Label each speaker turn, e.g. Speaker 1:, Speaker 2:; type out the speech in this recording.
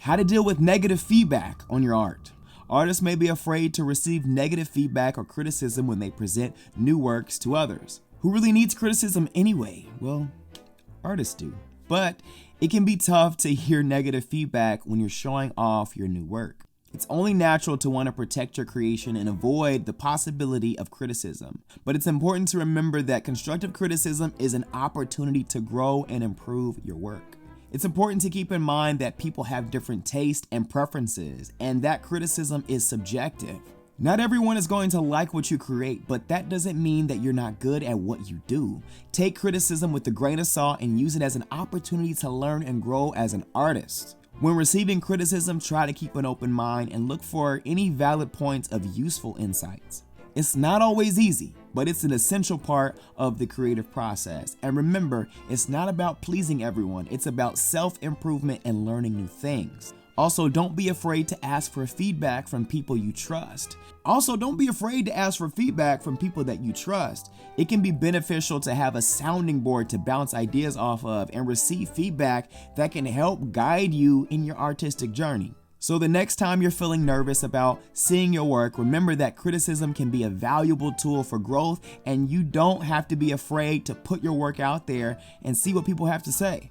Speaker 1: How to deal with negative feedback on your art. Artists may be afraid to receive negative feedback or criticism when they present new works to others. Who really needs criticism anyway? Well, artists do. But it can be tough to hear negative feedback when you're showing off your new work. It's only natural to want to protect your creation and avoid the possibility of criticism. But it's important to remember that constructive criticism is an opportunity to grow and improve your work. It's important to keep in mind that people have different tastes and preferences, and that criticism is subjective. Not everyone is going to like what you create, but that doesn't mean that you're not good at what you do. Take criticism with a grain of salt and use it as an opportunity to learn and grow as an artist. When receiving criticism, try to keep an open mind and look for any valid points of useful insights. It's not always easy, but it's an essential part of the creative process. And remember, it's not about pleasing everyone. It's about self-improvement and learning new things. Also, don't be afraid to ask for feedback from people you trust. It can be beneficial to have a sounding board to bounce ideas off of and receive feedback that can help guide you in your artistic journey. So the next time you're feeling nervous about seeing your work, remember that criticism can be a valuable tool for growth, and you don't have to be afraid to put your work out there and see what people have to say.